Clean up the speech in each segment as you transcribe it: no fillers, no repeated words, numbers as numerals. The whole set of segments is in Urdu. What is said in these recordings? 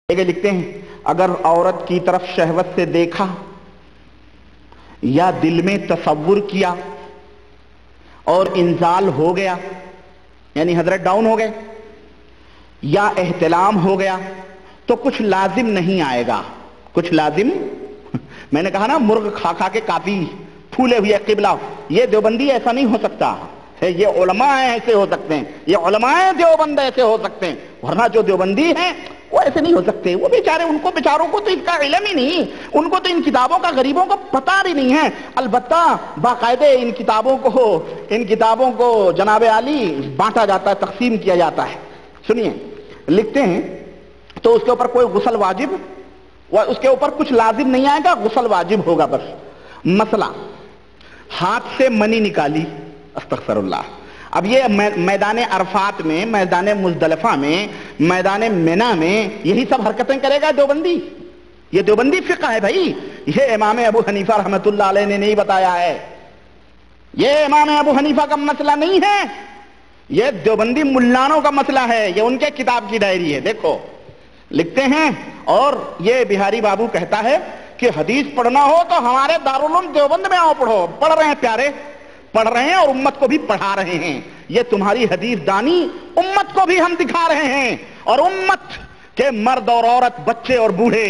لکھتے ہیں اگر عورت کی طرف شہوت سے دیکھا یا دل میں تصور کیا اور انزال ہو گیا، یعنی حضرت ڈاؤن ہو گئے یا احتلام ہو گیا تو کچھ لازم نہیں آئے گا. کچھ لازم میں نے کہا نا مرغ کھا کھا کے کافی پھولے ہوئے قبلہ. یہ دیوبندی ایسا نہیں ہو سکتا، یہ علماء ایسے ہو سکتے ہیں، یہ علماء دیوبند ایسے ہو سکتے ہیں، ورنہ جو دیوبندی ہیں وہ ایسے نہیں ہو سکتے. وہ بیچارے بیچاروں کو تو اس کا علم ہی نہیں، ان کو تو ان کتابوں کا غریبوں کو پتہ بھی نہیں ہے. البتہ باقاعدہ ان کتابوں کو جناب عالی بانٹا جاتا ہے، تقسیم کیا جاتا ہے. سنیے لکھتے ہیں تو اس کے اوپر کوئی غسل واجب، اس کے اوپر کچھ لازم نہیں آئے گا، غسل واجب ہوگا بس. مسئلہ ہاتھ سے منی نکالی، استغفر اللہ. اب یہ میدان عرفات میں، میدان مزدلفہ میں، میدان منی میں یہی سب حرکتیں کرے گا دیوبندی. یہ دیوبندی فقہ ہے بھائی، یہ امام ابو حنیفہ رحمۃ اللہ علیہ نے نہیں بتایا ہے، یہ امام ابو حنیفہ کا مسئلہ نہیں ہے، یہ دیوبندی ملانوں کا مسئلہ ہے، یہ ان کے کتاب کی ڈائری ہے. دیکھو لکھتے ہیں، اور یہ بہاری بابو کہتا ہے کہ حدیث پڑھنا ہو تو ہمارے دارالعلوم دیوبند میں آؤ پڑھو. پڑھ رہے ہیں پیارے، پڑھ رہے ہیں اور امت کو بھی پڑھا رہے ہیں. یہ تمہاری حدیث دانی امت کو بھی ہم دکھا رہے ہیں، اور امت کے مرد اور عورت، بچے اور بوڑھے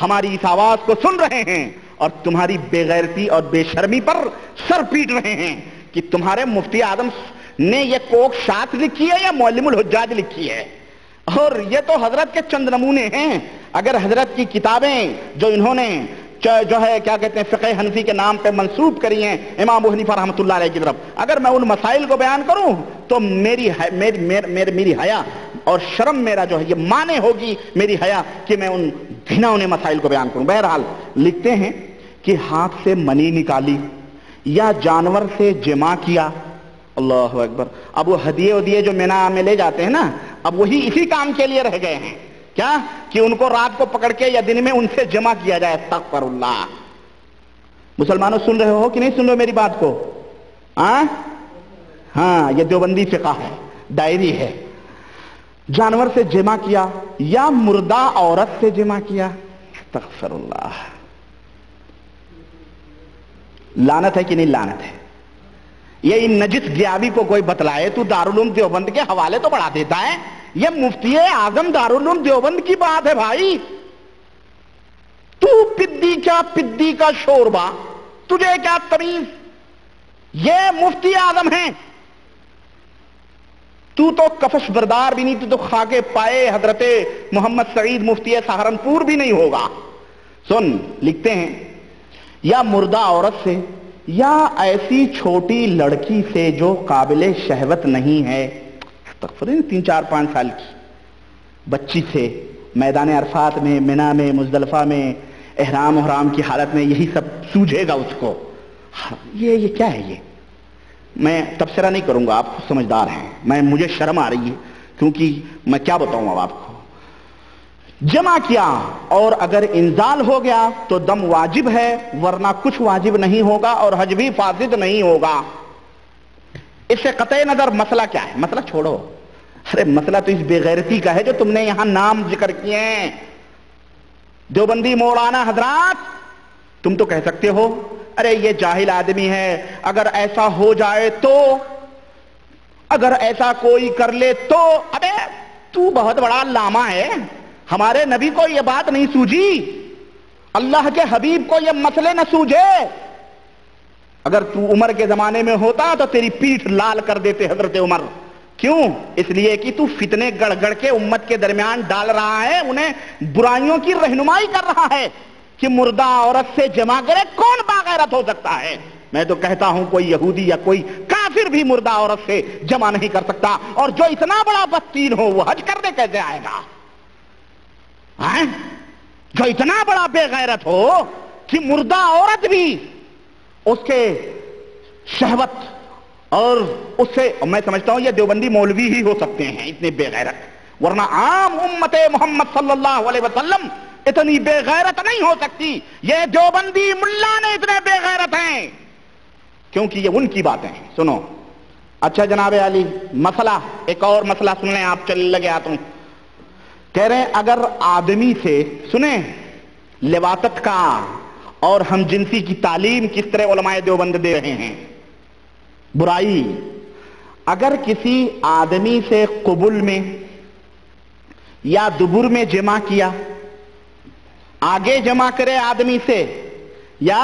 ہماری اس آواز کو سن رہے ہیں اور تمہاری بے غیرتی اور بے شرمی پر سر پیٹ رہے ہیں کہ تمہارے مفتی اعظم نے یہ کوک شات لکھی ہے یا معلم الحجاج لکھی ہے. اور یہ تو حضرت کے چند نمونے ہیں. اگر حضرت کی کتابیں جو انہوں نے جو ہے کیا کہتے ہیں فقہ حنفی کے نام پہ منسوب کری ہیں امام ابو حنیفہ رحمۃ اللہ علیہ کی طرف، اگر میں ان مسائل کو بیان کروں تو میری حیا اور شرم میرا جو ہے یہ مانے ہوگی میری حیا کہ میں ان گھناؤنے مسائل کو بیان کروں. بہرحال لکھتے ہیں کہ ہاتھ سے منی نکالی یا جانور سے جمع کیا. اللہ اکبر. اب وہ ہدیے جو مینا میں لے جاتے ہیں نا، اب وہی اسی کام کے لیے رہ گئے ہیں، کیا کہ ان کو رات کو پکڑ کے یا دن میں ان سے جمع کیا جائے. استغفر اللہ. مسلمانوں سن رہے ہو کہ نہیں سن رہے ہو میری بات کو؟ ہاں یہ دیوبندی فقہ ہے، ڈائری ہے. جانور سے جمع کیا یا مردہ عورت سے جمع کیا. استغفر اللہ. لعنت ہے کہ نہیں لعنت ہے؟ یہ ان نجس گیاوی کو کوئی بتلائے تو دارالعلوم دیوبند کے حوالے تو بڑھا دیتا ہے. یہ مفتی اعظم دارالعلوم دیوبند کی بات ہے بھائی. تو پدی کا شوربا، تجھے کیا تمیز؟ یہ مفتی اعظم ہیں، تو کفش بردار بھی نہیں، تو خاکے پائے حضرت محمد سعید مفتی سہارنپور بھی نہیں ہوگا. سن لکھتے ہیں یا مردہ عورت سے یا ایسی چھوٹی لڑکی سے جو قابل شہوت نہیں ہے. 3 4 5 سال کی بچی سے میدان عرفات میں، منی میں، مزدلفہ میں احرام کی حالت میں یہی سب سوجھے گا اس کو. یہ کیا ہے؟ یہ میں تبصرہ نہیں کروں گا، آپ سمجھدار ہیں، مجھے شرم آ رہی ہے کیونکہ میں کیا بتاؤں اب آپ کو. جمع کیا اور اگر انزال ہو گیا تو دم واجب ہے، ورنہ کچھ واجب نہیں ہوگا اور حج بھی فاسد نہیں ہوگا. اس سے قطع نظر مسئلہ کیا ہے؟ مسئلہ چھوڑو، ارے مسئلہ تو اس بے غیرتی کا ہے جو تم نے یہاں نام ذکر کیے ہیں. دیوبندی مولانا حضرات، تم تو کہہ سکتے ہو ارے یہ جاہل آدمی ہے، اگر ایسا ہو جائے تو، اگر ایسا کوئی کر لے تو. ابے تو بہت بڑا علامہ ہے، ہمارے نبی کو یہ بات نہیں سوجھی، اللہ کے حبیب کو یہ مسئلے نہ سوجھے. اگر تو عمر کے زمانے میں ہوتا تو تیری پیٹھ لال کر دیتے حضرت عمر. کیوں؟ اس لیے کہ تو فتنے گڑ گڑ کے امت کے درمیان ڈال رہا ہے، انہیں برائیوں کی رہنمائی کر رہا ہے کہ مردہ عورت سے جمع کرے. کون باغیرت ہو سکتا ہے؟ میں تو کہتا ہوں کوئی یہودی یا کوئی کافر بھی مردہ عورت سے جمع نہیں کر سکتا. اور جو اتنا بڑا بدتین ہو وہ حج کرنے کیسے آئے گا؟ جو اتنا بڑا بے غیرت ہو کہ مردہ عورت بھی اس کے شہوت اور اس سے، میں سمجھتا ہوں یہ دیوبندی مولوی ہی ہو سکتے ہیں اتنے بے غیرت، ورنہ عام امت محمد صلی اللہ علیہ وسلم اتنی بے غیرت نہیں ہو سکتی. یہ دیوبندی ملا نے اتنے بے غیرت ہیں کیونکہ یہ ان کی باتیں ہیں. سنو اچھا جناب علی، مسئلہ ایک اور مسئلہ سن لیں آپ، چل لگے آتا ہوں. کہہ رہے ہیں اگر آدمی سے سنیں لواطت کا اور ہم جنسی کی تعلیم کس طرح علماء دیوبند دے رہے ہیں، برائی، اگر کسی آدمی سے قبل میں یا دبر میں جمع کیا، آگے جمع کرے آدمی سے یا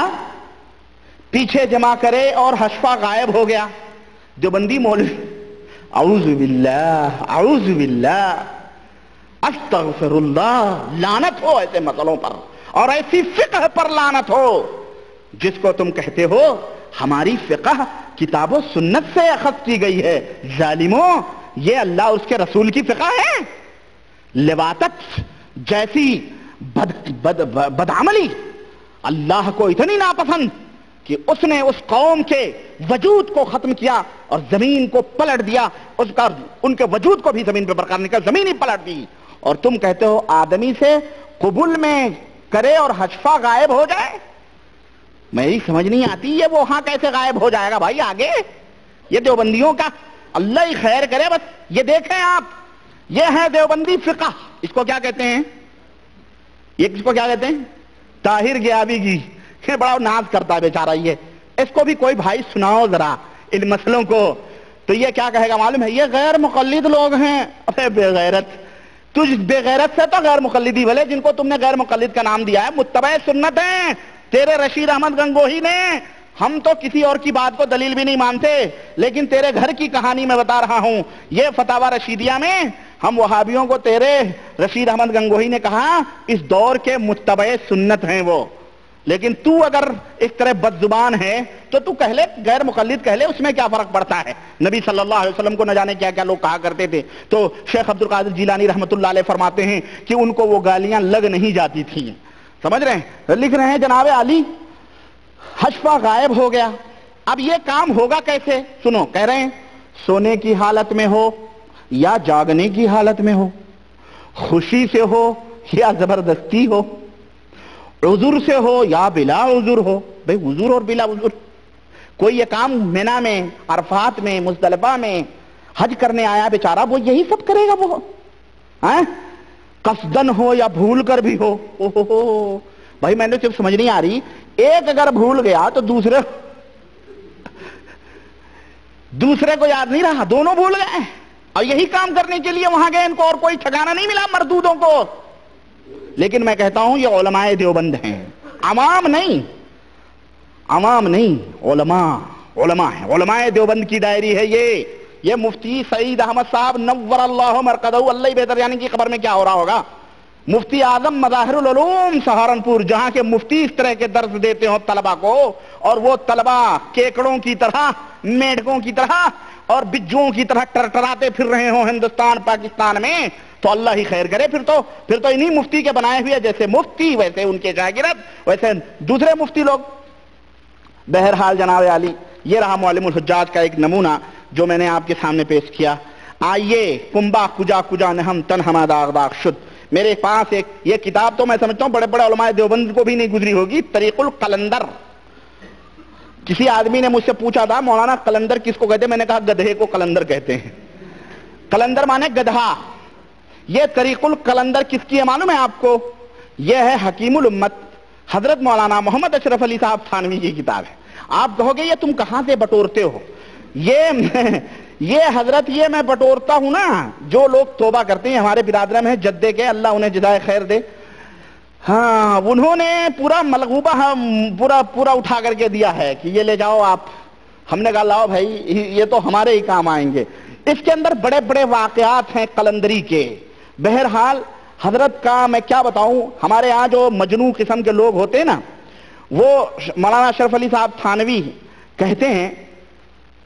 پیچھے جمع کرے اور حشفہ غائب ہو گیا، دیوبندی مولوی اعوذ باللہ اعوذ باللہ استغفر اللہ، لعنت ہو ایسے مسئلوں پر اور ایسی فقہ پر لعنت ہو جس کو تم کہتے ہو ہماری فقہ کتاب و سنت سے اخذ کی گئی ہے۔ ظالموں، یہ اللہ اور اس کے رسول کی فقہ ہے؟ لواطت جیسی بدعملی اللہ کو اتنی ناپسند کہ اس نے اس قوم کے وجود کو ختم کیا اور زمین کو پلٹ دیا، ان کے وجود کو بھی زمین پہ برقرار نکل، زمین ہی پلٹ دی، اور تم کہتے ہو آدمی سے قبول میں کرے اور حشفہ غائب ہو جائے؟ میری سمجھ نہیں آتی یہ وہاں کیسے غائب ہو جائے گا بھائی آگے؟ یہ دیوبندیوں کا اللہ ہی خیر کرے۔ بس یہ دیکھیں آپ، یہ ہے دیوبندی فقہ، اس کو کیا کہتے ہیں؟ یہ کس کو کیا کہتے ہیں؟ طاہر گیابی کی، یہ بڑا ناز کرتا ہے بیچارہ، یہ اس کو بھی کوئی بھائی سناؤ ذرا ان مسئلوں کو، تو یہ کیا کہے گا معلوم ہے؟ یہ غیر مقلد لوگ ہیں۔ ارے بے غیرت، تجھ بے غیرت سے تو غیر مقلدی بھلے، جن کو تم نے غیر مقلد کا نام دیا ہے، متبع سنت ہیں تیرے رشید احمد گنگوہی نے۔ ہم تو کسی اور کی بات کو دلیل بھی نہیں مانتے، لیکن تیرے گھر کی کہانی میں بتا رہا ہوں، یہ فتاوی رشیدیہ میں ہم وہابیوں کو تیرے رشید احمد گنگوہی نے کہا اس دور کے متبع سنت ہیں وہ، لیکن تو اگر اس طرح بد زبان ہے تو تو کہہ لے غیر مقلد کہہ لے، اس میں کیا فرق پڑتا ہے؟ نبی صلی اللہ علیہ وسلم کو نہ جانے کیا کیا لوگ کہا کرتے تھے۔ تو شیخ عبد القادر جیلانی رحمۃ اللہ علیہ فرماتے ہیں کہ ان کو وہ گالیاں لگ نہیں جاتی تھیں، سمجھ رہے ہیں؟ لکھ رہے ہیں جناب علی حشفہ غائب ہو گیا، اب یہ کام ہوگا کیسے؟ سنو، کہہ رہے ہیں سونے کی حالت میں ہو یا جاگنے کی حالت میں ہو، خوشی سے ہو یا زبردستی ہو، عذر سے ہو یا بلا عذر ہو۔ بھئی عذر اور بلا عذر، کوئی یہ کام منی میں، عرفات میں، مزدلفہ میں حج کرنے آیا بیچارہ، وہ یہی سب کرے گا وہ؟ قصدن ہو یا بھول کر بھی ہو۔ بھائی میں نے صرف سمجھ نہیں آ رہی، ایک اگر بھول گیا تو دوسرے کو یاد نہیں رہا، دونوں بھول گئے، اور یہی کام کرنے کے لیے وہاں گئے، ان کو اور کوئی ٹھکانہ نہیں ملا مردودوں کو۔ لیکن میں کہتا ہوں یہ علماء دیوبند ہیں، عوام نہیں، عوام نہیں، علماء ہیں، علماء دیوبند کی ڈائری ہے یہ مفتی سعید احمد صاحب نور اللہ مرقدہ، اللہ ہی بہتر یعنی کی خبر میں کیا ہو رہا ہوگا، مفتی اعظم مظاہر العلوم سہارنپور، جہاں کے مفتی اس طرح کے درس دیتے ہو طلبہ کو، اور وہ طلبہ کیکڑوں کی طرح، میڈکوں کی طرح اور بجوں کی طرح ٹرٹراتے پھر رہے ہوں ہندوستان پاکستان میں، تو اللہ ہی خیر کرے۔ پھر تو انہی مفتی کے بنائے ہوئے، جیسے مفتی ویسے ان کے شاگرد، ویسے دوسرے مفتی لوگ۔ بہرحال جناب عالی، یہ رہا معلم الحجاج کا ایک نمونہ جو میں نے آپ کے سامنے پیش کیا۔ آئیے کنبا کجا کجا نہم تن ہما داغ داغ شد، میرے پاس ایک یہ کتاب تو میں سمجھتا ہوں بڑے بڑے علماء دیوبند کو بھی نہیں گزری ہوگی، طریق القلندر۔ کسی آدمی نے مجھ سے پوچھا تھا مولانا قلندر کس کو کہتے ہیں؟ میں نے کہا گدھے کو قلندر کہتے ہیں، قلندر مانے گدھا۔ یہ طریق القلندر کس کی ہے معلوم ہے آپ کو؟ یہ ہے حکیم الامت حضرت مولانا محمد اشرف علی صاحب تھانوی کی کتاب ہے۔ آپ کہو گے یہ تم کہاں سے بٹورتے ہو؟ یہ حضرت یہ میں بٹورتا ہوں نا، جو لوگ توبہ کرتے ہیں ہمارے برادر میں جدے کے، اللہ انہیں جزائے خیر دے، ہاں انہوں نے پورا ملغوبہ پورا اٹھا کر کے دیا ہے کہ یہ لے جاؤ آپ۔ ہم نے کہا لاؤ بھائی یہ تو ہمارے ہی کام آئیں گے۔ اس کے اندر بڑے بڑے واقعات ہیں قلندری کے۔ بہرحال حضرت کا میں کیا بتاؤں، ہمارے ہاں جو مجنون قسم کے لوگ ہوتے ہیں نا، وہ مولانا اشرف علی صاحب تھانوی کہتے ہیں،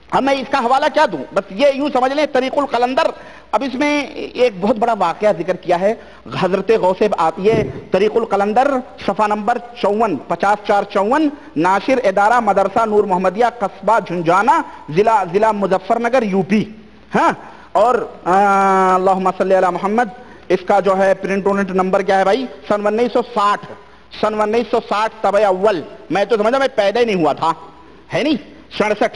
اب میں اس کا حوالہ کیا دوں، بس یہ یوں سمجھ لیں طریق القلندر۔ اب اس میں ایک بہت بڑا واقعہ ذکر کیا ہے حضرت غوث یہ طریق القلندر صفحہ نمبر 54 5454، ناشر ادارہ مدرسہ نور محمدیہ قصبہ جھنجھانا ضلع مظفر نگر یو پی، ہاں، اور اللہم صلی علی محمد، اس کا جو ہے پرنٹ اونٹ نمبر کیا ہے بھائی؟ سن 1960 طبع اول، میں تو سمجھا میں پیدا ہی نہیں ہوا تھا، ہے نہیں، 67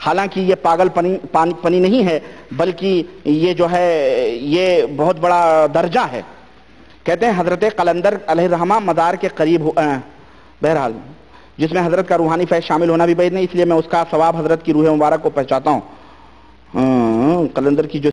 حالانکہ یہ پاگل پنی نہیں ہے، بلکہ یہ جو ہے یہ بہت بڑا درجہ ہے۔ کہتے ہیں حضرت قلندر علیہ الرحمہ مزار کے قریب بہرحال جس میں حضرت کا روحانی فیض شامل ہونا بھی بعید نہیں، اس لیے میں اس کا ثواب حضرت کی روح مبارک کو پہنچاتا ہوں۔ قلندر کی جو